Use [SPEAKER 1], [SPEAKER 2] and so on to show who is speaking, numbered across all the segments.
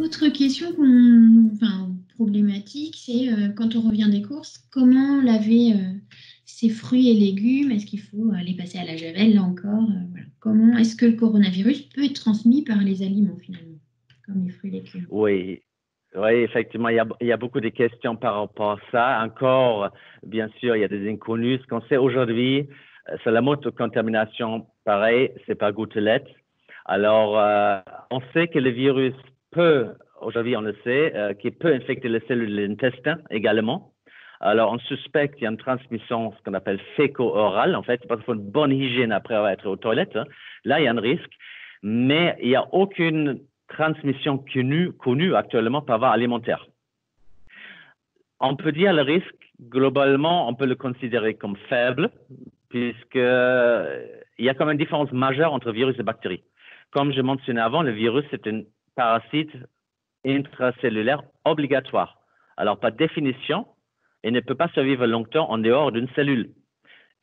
[SPEAKER 1] Autre question problématique, c'est quand on revient des courses, comment laver ses fruits et légumes? Est-ce qu'il faut les passer à la javel, là encore? Voilà. Comment est-ce que le coronavirus peut être transmis par les aliments finalement, comme les fruits et légumes?
[SPEAKER 2] Oui, oui, effectivement, il y a beaucoup de questions par rapport à ça. Encore, bien sûr, il y a des inconnus. Ce qu'on sait aujourd'hui, c'est la motocontamination. Pareil, c'est par gouttelette. Alors, on sait que le virus peut, aujourd'hui on le sait, qu'il peut infecter les cellules de l'intestin également. Alors, on suspecte qu'il y a une transmission, ce qu'on appelle féco-orale. En fait, c'est parce qu'il faut une bonne hygiène après avoir été aux toilettes, hein. Là, il y a un risque, mais il n'y a aucune transmission connue actuellement par voie alimentaire. On peut dire le risque, globalement, on peut le considérer comme faible, puisqu'il y a quand même une différence majeure entre virus et bactéries. Comme je mentionnais avant, le virus est un parasite intracellulaire obligatoire. Alors, par définition, il ne peut pas survivre longtemps en dehors d'une cellule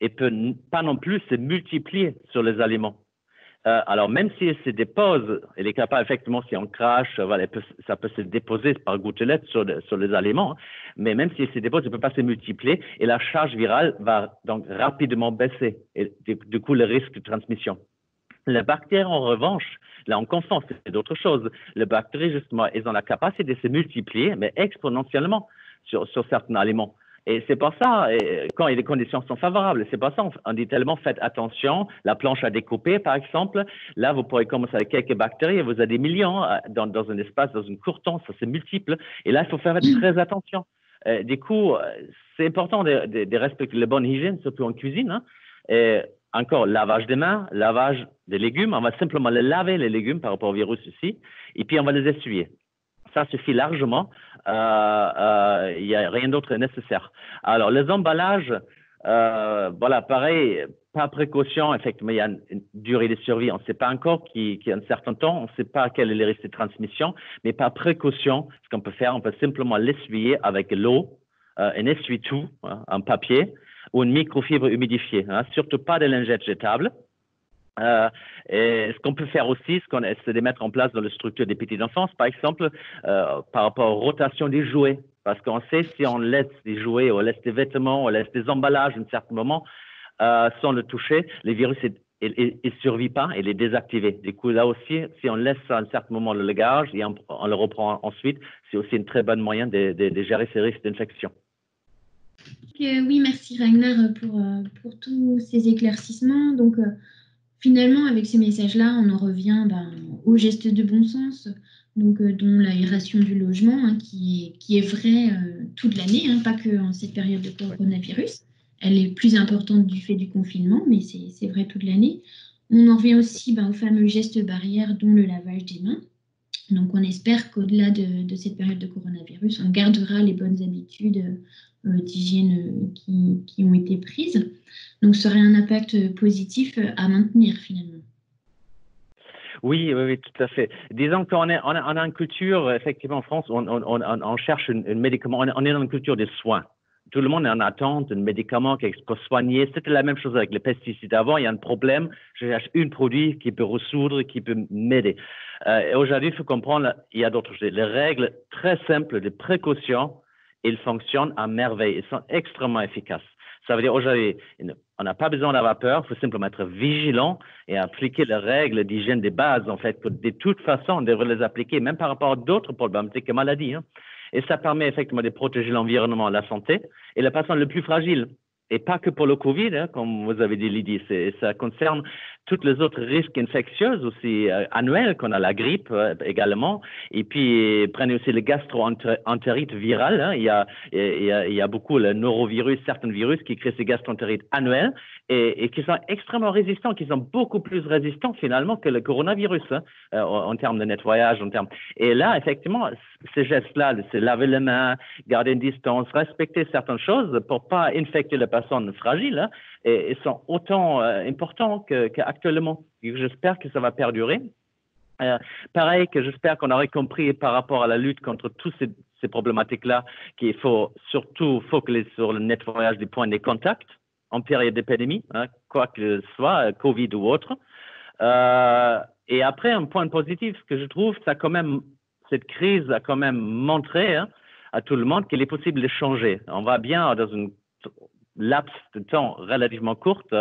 [SPEAKER 2] et peut pas non plus se multiplier sur les aliments. Alors, même s'il se dépose, il est capable, effectivement, si on crache, voilà, ça peut se déposer par gouttelette sur les aliments, hein, mais même s'il se dépose, il ne peut pas se multiplier et la charge virale va donc rapidement baisser et du coup, le risque de transmission. Les bactéries, en revanche, là, on confond, c'est d'autres choses. Les bactéries, justement, elles ont la capacité de se multiplier, mais exponentiellement sur certains aliments. Et c'est pour ça, quand les conditions sont favorables, c'est pour ça on dit tellement faites attention, la planche à découper, par exemple, là, vous pourrez commencer avec quelques bactéries, vous avez des millions dans un espace, dans une court temps, ça c'est multiple. Et là, il faut faire très attention. Du coup, c'est important de respecter la bonne hygiène, surtout en cuisine, hein. Et encore, lavage des mains, lavage des légumes. On va simplement les laver, les légumes, par rapport au virus ici, et puis on va les essuyer. Ça suffit largement. Il n'y a rien d'autre nécessaire. Alors, les emballages, voilà, pareil, par précaution, effectivement, il y a une durée de survie. On ne sait pas encore qui a un certain temps. On ne sait pas quel est le risque de transmission. Mais par précaution, ce qu'on peut faire, on peut simplement l'essuyer avec l'eau, un essuie-tout, hein, en papier, ou une microfibre humidifiée, hein, surtout pas de lingettes jetables. Et ce qu'on peut faire aussi, c'est de mettre en place dans la structure des petites enfances, par exemple, par rapport aux rotations des jouets. Parce qu'on sait si on laisse des jouets, on laisse des vêtements, on laisse des emballages à un certain moment, sans le toucher, le virus il survit pas, il est désactivé. Du coup, là aussi, si on laisse à un certain moment le lagage et on le reprend ensuite, c'est aussi une très bonne moyen de gérer ces risques d'infection.
[SPEAKER 1] Oui, merci Ragnar pour tous ces éclaircissements. Donc, finalement, avec ces messages-là, on en revient aux gestes de bon sens, donc, dont l'aération du logement, hein, qui est vraie toute l'année, hein, pas que en cette période de coronavirus. Elle est plus importante du fait du confinement, mais c'est vrai toute l'année. On en revient aussi aux fameux gestes barrières, dont le lavage des mains. Donc, on espère qu'au-delà de cette période de coronavirus, on gardera les bonnes habitudes d'hygiène qui ont été prises. Donc, ce serait un impact positif à maintenir finalement.
[SPEAKER 2] Oui, tout à fait. Disons qu'on a une culture, effectivement, en France, on cherche un médicament, on est dans une culture des soins. Tout le monde est en attente d'un médicament pour soigner. C'était la même chose avec les pesticides. Avant, il y a un problème, je cherche un produit qui peut ressoudre, qui peut m'aider. Aujourd'hui, il faut comprendre, il y a d'autres choses. Les règles très simples de précaution, ils fonctionnent à merveille. Ils sont extrêmement efficaces. Ça veut dire aujourd'hui, on n'a pas besoin d'avoir peur, il faut simplement être vigilant et appliquer les règles d'hygiène des bases, en fait, que de toute façon, on devrait les appliquer, même par rapport à d'autres problématiques et maladies, hein. Et ça permet effectivement de protéger l'environnement, la santé et la personne le plus fragile. Et pas que pour le Covid, hein, comme vous avez dit, Lydie, ça concerne tous les autres risques infectieux aussi annuels, qu'on a la grippe également, et puis prenez aussi le gastro-entérite viral, hein. Il y a beaucoup le norovirus, certains virus qui créent ces gastro-entérites annuels et qui sont extrêmement résistants, qui sont beaucoup plus résistants finalement que le coronavirus, hein, en termes de nettoyage, Et là, effectivement, ces gestes-là, se laver les mains, garder une distance, respecter certaines choses pour pas infecter les personnes fragiles, hein, et sont autant importants qu'actuellement. J'espère que ça va perdurer. Pareil que j'espère qu'on aurait compris par rapport à la lutte contre toutes ces problématiques-là qu'il faut surtout focaliser sur le nettoyage des points de contact en période d'épidémie, hein, quoi que ce soit, Covid ou autre. Et après, un point positif, ce que je trouve, ça a quand même cette crise a quand même montré à tout le monde qu'il est possible de changer. On va bien dans une laps de temps relativement courte,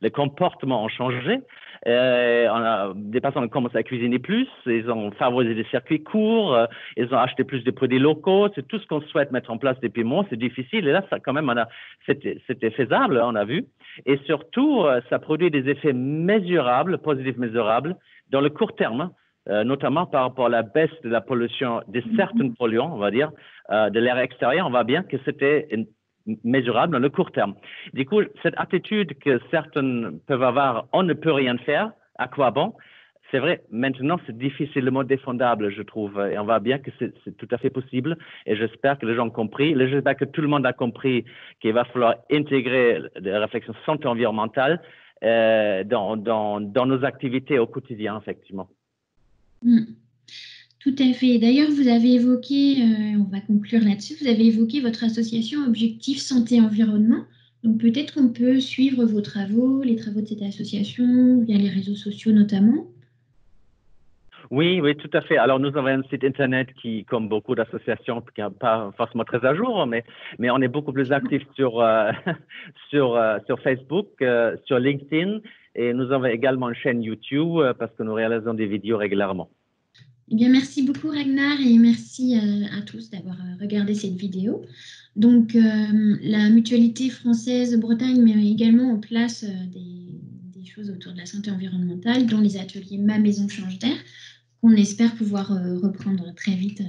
[SPEAKER 2] les comportements ont changé. Des personnes ont commencé à cuisiner plus, ils ont favorisé des circuits courts, ils ont acheté plus de produits locaux. C'est tout ce qu'on souhaite mettre en place depuis mois. C'est difficile et là, ça quand même, c'était faisable, on a vu. Et surtout, ça produit des effets mesurables, positifs mesurables, dans le court terme, notamment par rapport à la baisse de la pollution, de certains polluants, on va dire, de l'air extérieur. On voit bien que c'était mesurable dans le court terme. Du coup, cette attitude que certains peuvent avoir, on ne peut rien faire, à quoi bon? C'est vrai, maintenant, c'est difficilement défendable, je trouve. Et on voit bien que c'est tout à fait possible. Et j'espère que les gens ont compris. J'espère que tout le monde a compris qu'il va falloir intégrer des réflexions santé environnementale dans nos activités au quotidien, effectivement.
[SPEAKER 1] Tout à fait. D'ailleurs, vous avez évoqué, on va conclure là-dessus, vous avez évoqué votre association Objectif Santé Environnement. Donc peut-être qu'on peut suivre vos travaux, les travaux de cette association, via les réseaux sociaux notamment.
[SPEAKER 2] Oui, oui, tout à fait. Alors, nous avons un site Internet qui, comme beaucoup d'associations, qui n'est pas forcément très à jour, mais on est beaucoup plus actifs sur Facebook, sur LinkedIn, et nous avons également une chaîne YouTube parce que nous réalisons des vidéos régulièrement.
[SPEAKER 1] Eh bien, merci beaucoup, Ragnar, et merci à tous d'avoir regardé cette vidéo. Donc, la Mutualité française Bretagne met également en place des choses autour de la santé environnementale, dont les ateliers Ma Maison Change d'air, qu'on espère pouvoir reprendre très vite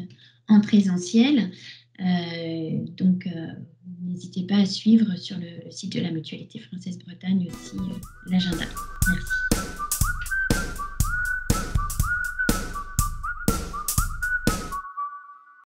[SPEAKER 1] en présentiel. Donc, n'hésitez pas à suivre sur le site de la Mutualité française Bretagne aussi l'agenda. Merci.